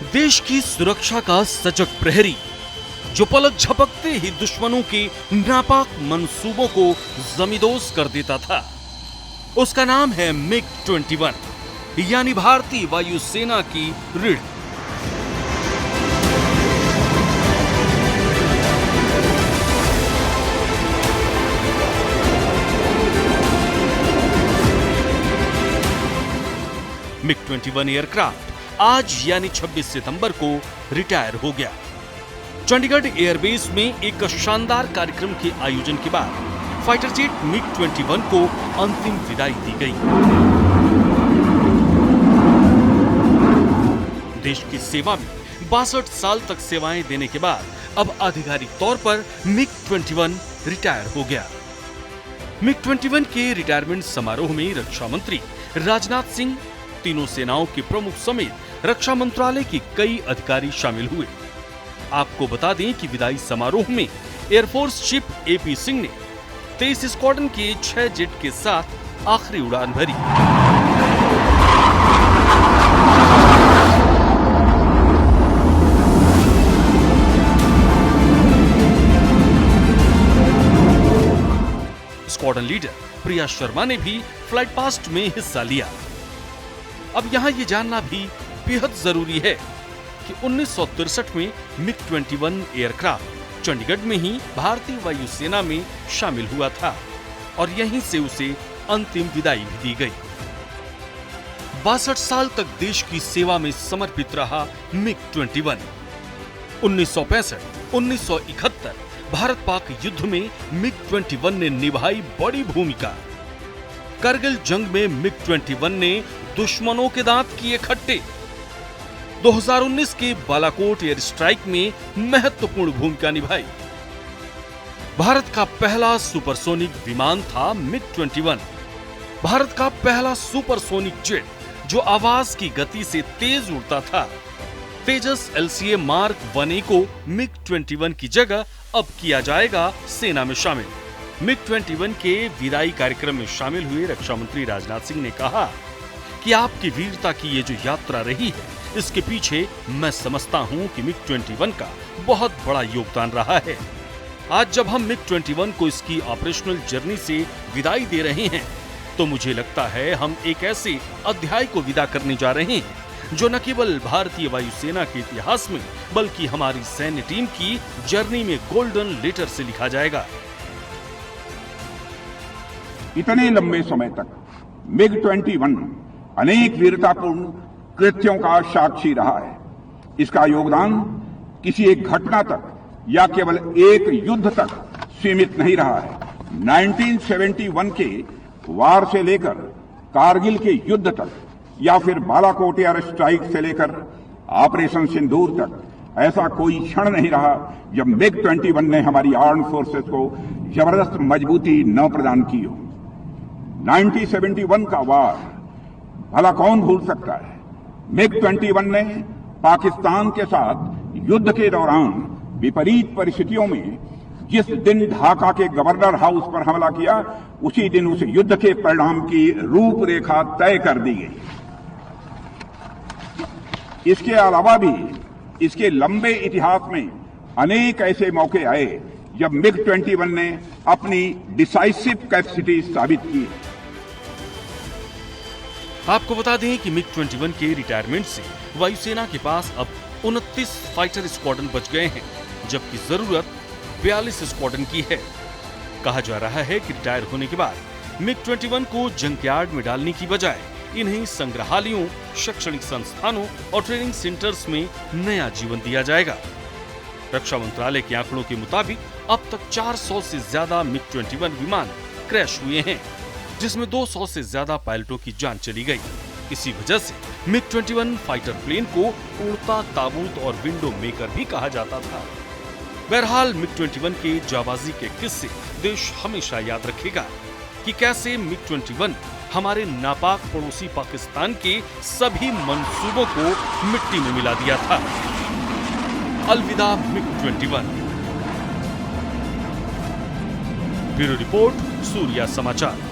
देश की सुरक्षा का सजग प्रहरी जो पलक झपकते ही दुश्मनों के नापाक मंसूबों को जमींदोज कर देता था, उसका नाम है मिग-21 यानी भारतीय वायुसेना की रीढ़। मिग-21 एयरक्राफ्ट आज यानी 26 सितंबर को रिटायर हो गया। चंडीगढ़ एयरबेस में एक शानदार कार्यक्रम के आयोजन के बाद फाइटर जेट मिग-21 को अंतिम विदाई दी गई। देश की सेवा में 62 साल तक सेवाएं देने के बाद अब आधिकारिक तौर पर मिग-21 रिटायर हो गया। मिग-21 के रिटायरमेंट समारोह में रक्षा मंत्री राजनाथ सिंह, तीनों सेनाओं के प्रमुख समेत रक्षा मंत्रालय के कई अधिकारी शामिल हुए। आपको बता दें कि विदाई समारोह में एयरफोर्स चीफ एपी सिंह ने 23 स्क्वाड्रन के 6 जेट के साथ आखिरी उड़ान भरी। स्क्वाड्रन लीडर प्रिया शर्मा ने भी फ्लाइट पास्ट में हिस्सा लिया। अब यहां ये जानना भी बेहद जरूरी है कि 1963 में मिग-21 एयरक्राफ्ट चंडीगढ़ में ही भारतीय वायुसेना में शामिल हुआ था और यहीं से उसे अंतिम विदाई भी दी गई। 62 साल तक देश की सेवा में समर्पित रहा मिग-21। 1965-1971 भारत पाक युद्ध में मिग-21 ने निभाई बड़ी भूमिका। करगिल जंग में मिग-21 ने दुश्मनों के दांत किए खट्टे। 2019 के बालाकोट एयर स्ट्राइक में महत्वपूर्ण भूमिका निभाई। भारत का पहला सुपरसोनिक विमान था मिग-21। भारत का पहला सुपरसोनिक जेट जो आवाज की गति से तेज उड़ता था। तेजस LCA मार्क 1A को मिग-21 की जगह अब किया जाएगा सेना में शामिल। मिग-21 के विदाई कार्यक्रम में शामिल हुए रक्षा मंत्री राजनाथ सिंह ने कहा कि आपकी वीरता की ये जो यात्रा रही है, इसके पीछे मैं समझता हूं कि मिग-21 का बहुत बड़ा योगदान रहा है। आज जब हम मिग-21 को इसकी ऑपरेशनल जर्नी से विदाई दे रहे हैं, तो मुझे लगता है हम एक ऐसे अध्याय को विदा करने जा रहे हैं जो न केवल भारतीय वायुसेना के इतिहास में बल्कि हमारी सैन्य टीम की जर्नी में गोल्डन लेटर से लिखा जाएगा। इतने लंबे समय तक मिग-21 अनेक वीरतापूर्ण कृत्यों का साक्षी रहा है। इसका योगदान किसी एक घटना तक या केवल एक युद्ध तक सीमित नहीं रहा है। 1971 के वार से लेकर कारगिल के युद्ध तक या फिर बालाकोट एयर स्ट्राइक से लेकर ऑपरेशन सिंदूर तक ऐसा कोई क्षण नहीं रहा जब मिग-21 ने हमारी आर्म्ड फोर्सेस को जबरदस्त मजबूती न प्रदान की हो। 1971 का वार भला कौन भूल सकता है। मिग-21 ने पाकिस्तान के साथ युद्ध के दौरान विपरीत परिस्थितियों में जिस दिन ढाका के गवर्नर हाउस पर हमला किया, उसी दिन उस युद्ध के परिणाम की रूपरेखा तय कर दी गई। इसके अलावा भी इसके लंबे इतिहास में अनेक ऐसे मौके आए जब मिग-21 ने अपनी डिसाइसिव कैपेसिटी साबित की। आपको बता दें कि मिग-21 के रिटायरमेंट से वायुसेना के पास अब 29 फाइटर स्क्वाड्रन बच गए हैं, जबकि जरूरत 42 स्क्वाड्रन की है। कहा जा रहा है कि रिटायर होने के बाद मिग-21 को जंकयार्ड में डालने की बजाय इन्हें संग्रहालयों, शैक्षणिक संस्थानों और ट्रेनिंग सेंटर्स में नया जीवन दिया जाएगा। रक्षा मंत्रालय के आंकड़ों के मुताबिक अब तक 400 से ज्यादा मिग-21 विमान क्रैश हुए हैं, जिसमें 200 से ज्यादा पायलटों की जान चली गई। इसी वजह से मिग-21 फाइटर प्लेन को उड़ता ताबूत और विंडो मेकर भी कहा जाता था। बहरहाल मिग-21 के जाबाजी के किस्से देश हमेशा याद रखेगा कि कैसे मिग-21 हमारे नापाक पड़ोसी पाकिस्तान के सभी मंसूबों को मिट्टी में मिला दिया था। अलविदा मिग-21। ब्यूरो रिपोर्ट, सूर्या समाचार।